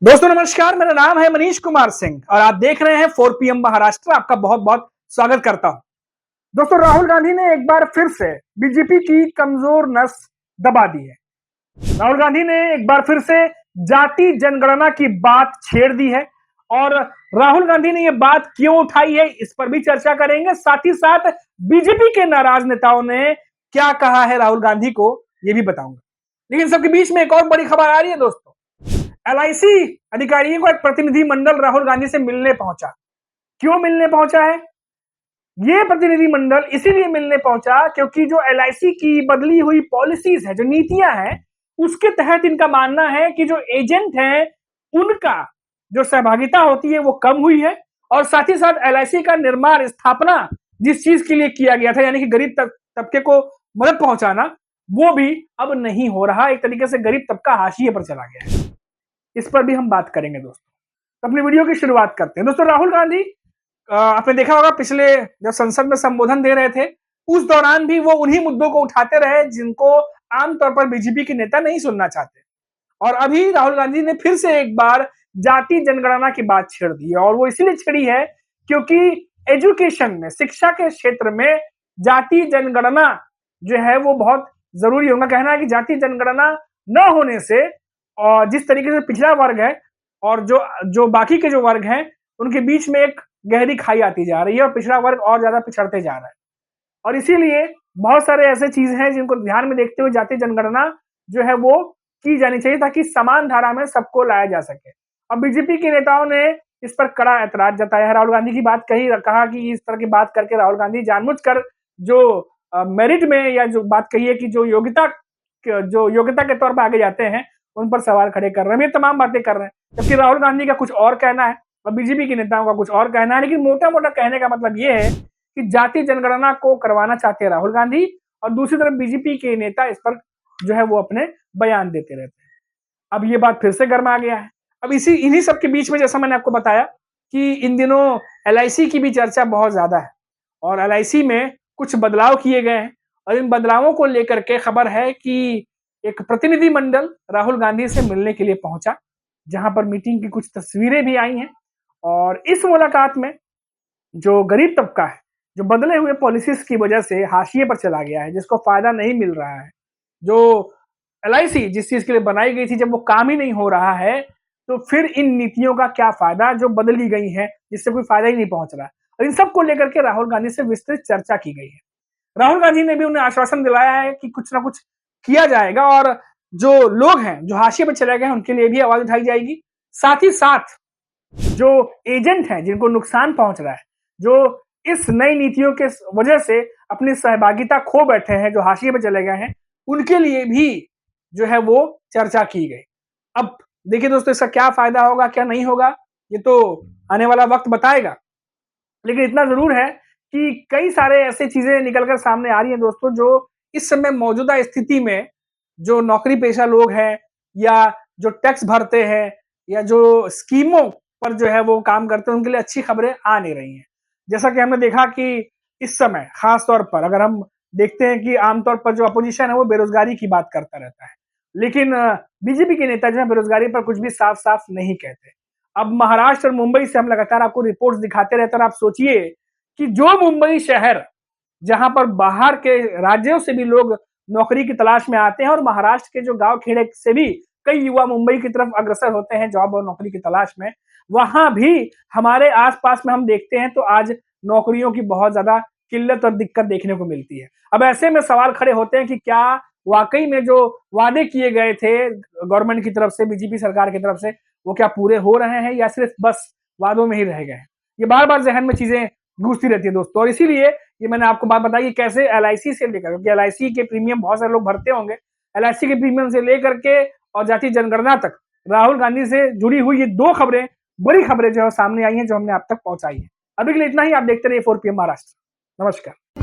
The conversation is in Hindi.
दोस्तों नमस्कार, मेरा नाम है मनीष कुमार सिंह और आप देख रहे हैं 4 PM महाराष्ट्र। आपका बहुत बहुत स्वागत करता हूं। दोस्तों राहुल गांधी ने एक बार फिर से बीजेपी की कमजोर नस दबा दी है। राहुल गांधी ने एक बार फिर से जाति जनगणना की बात छेड़ दी है और राहुल गांधी ने यह बात क्यों उठाई है इस पर भी चर्चा करेंगे। साथ ही साथ बीजेपी के नाराज नेताओं ने क्या कहा है राहुल गांधी को यह भी बताऊंगा। लेकिन सबके बीच में एक और बड़ी खबर आ रही है दोस्तों। LIC अधिकारियों का एक प्रतिनिधि मंडल राहुल गांधी से मिलने पहुंचा। क्यों मिलने पहुंचा है? यह प्रतिनिधि मंडल इसीलिए मिलने पहुंचा क्योंकि जो LIC की बदली हुई पॉलिसीज है, जो नीतियां हैं, उसके तहत इनका मानना है कि जो एजेंट हैं उनका जो सहभागिता होती है वो कम हुई है और साथ ही साथ LIC का निर्माण स्थापना जिस चीज के लिए किया गया था, यानी कि गरीब तबके को मदद पहुंचाना, वो भी अब नहीं हो रहा। एक तरीके से गरीब तबका हाशिए पर चला गया है। इस पर भी हम बात करेंगे दोस्तों। तो अपनी वीडियो की शुरुआत करते हैं। दोस्तों राहुल गांधी आपने देखा होगा पिछले जब संसद में संबोधन दे रहे थे उस दौरान भी वो उन्हीं मुद्दों को उठाते रहे जिनको आमतौर पर बीजेपी के नेता नहीं सुनना चाहते। और अभी राहुल गांधी ने फिर से एक बार जाति जनगणना की बात छेड़ दी है और वो इसलिए छेड़ी है क्योंकि एजुकेशन में, शिक्षा के क्षेत्र में जाति जनगणना जो है वो बहुत जरूरी है। उनका कहना है कि जाति जनगणना न होने से और जिस तरीके से पिछड़ा वर्ग है और जो बाकी के जो वर्ग हैं उनके बीच में एक गहरी खाई आती जा रही है और पिछड़ा वर्ग और ज्यादा पिछड़ते जा रहा है। और इसीलिए बहुत सारे ऐसे चीज हैं जिनको ध्यान में देखते हुए जाति जनगणना जो है वो की जानी चाहिए ताकि समान धारा में सबको लाया जा सके। अब बीजेपी के नेताओं ने इस पर कड़ा ऐतराज जताया है। राहुल गांधी की बात कहा कि इस तरह की बात करके राहुल गांधी जानबूझकर जो मेरिट में या जो बात कही है कि जो योग्यता के तौर पर आगे जाते हैं उन पर सवाल खड़े कर रहे हैं। ये तमाम बातें कर रहे हैं, जबकि राहुल गांधी का कुछ और कहना है और बीजेपी के नेताओं का कुछ और कहना है। लेकिन मोटा मोटा कहने का मतलब ये है कि जाति जनगणना को करवाना चाहते हैं राहुल गांधी और दूसरी तरफ बीजेपी के नेता इस पर जो है वो अपने बयान देते रहते हैं। अब ये बात फिर से गर्मा गया है। अब इन्हीं सब के बीच में जैसा मैंने आपको बताया कि इन दिनों LIC की भी चर्चा बहुत ज्यादा है और LIC में कुछ बदलाव किए गए हैं और इन बदलावों को लेकर के खबर है कि एक प्रतिनिधि मंडल राहुल गांधी से मिलने के लिए पहुंचा, जहां पर मीटिंग की कुछ तस्वीरें भी आई हैं। और इस मुलाकात में जो गरीब तबका है, जो बदले हुए पॉलिसीज की वजह से हाशिए पर चला गया है, जिसको फायदा नहीं मिल रहा है, जो LIC जिस चीज के लिए बनाई गई थी जब वो काम ही नहीं हो रहा है, तो फिर इन नीतियों का क्या फायदा जो बदली गई है जिससे कोई फायदा ही नहीं पहुंच रहा है। और इन सबको लेकर के राहुल गांधी से विस्तृत चर्चा की गई है। राहुल गांधी ने भी उन्हें आश्वासन दिलाया है कि कुछ ना कुछ किया जाएगा और जो लोग हैं जो हाशिए पर चले गए हैं उनके लिए भी आवाज उठाई जाएगी। साथ ही साथ जो एजेंट हैं जिनको नुकसान पहुंच रहा है, जो इस नई नीतियों के वजह से अपनी सहभागिता खो बैठे हैं, जो हाशिए पर चले गए हैं, उनके लिए भी जो है वो चर्चा की गई। अब देखिए दोस्तों, इसका क्या फायदा होगा क्या नहीं होगा ये तो आने वाला वक्त बताएगा। लेकिन इतना जरूर है कि कई सारे ऐसी चीजें निकलकर सामने आ रही हैं दोस्तों, जो इस समय मौजूदा स्थिति में जो नौकरी पेशा लोग हैं या जो टैक्स भरते हैं या जो स्कीमों पर जो है वो काम करते हैं, उनके लिए अच्छी खबरें आ नहीं रही हैं। जैसा कि हमने देखा कि इस समय खास तौर पर अगर हम देखते हैं कि आमतौर पर जो अपोजिशन है वो बेरोजगारी की बात करता रहता है, लेकिन बीजेपी के नेता जो है बेरोजगारी पर कुछ भी साफ साफ नहीं कहते। अब महाराष्ट्र और मुंबई से हम लगातार आपको रिपोर्ट्स दिखाते रहते हैं और आप सोचिए कि जो मुंबई शहर जहां पर बाहर के राज्यों से भी लोग नौकरी की तलाश में आते हैं और महाराष्ट्र के जो गांव खेड़े से भी कई युवा मुंबई की तरफ अग्रसर होते हैं जॉब और नौकरी की तलाश में, वहां भी हमारे आसपास में हम देखते हैं तो आज नौकरियों की बहुत ज्यादा किल्लत और दिक्कत देखने को मिलती है। अब ऐसे में सवाल खड़े होते हैं कि क्या वाकई में जो वादे किए गए थे गवर्नमेंट की तरफ से, बीजेपी सरकार की तरफ से, वो क्या पूरे हो रहे हैं या सिर्फ बस वादों में ही रह गए हैं। ये बार बार जहन में चीजें घुसती रहती है दोस्तों। और इसीलिए ये मैंने आपको बात बताई कि कैसे LIC से लेकर, क्योंकि LIC के प्रीमियम बहुत सारे लोग भरते होंगे, LIC के प्रीमियम से लेकर के और जाति जनगणना तक राहुल गांधी से जुड़ी हुई ये दो खबरें, बड़ी खबरें जो है सामने आई हैं, जो हमने आप तक पहुंचाई है। अभी के लिए इतना ही। आप देखते रहिए 4 PM महाराष्ट्र। नमस्कार।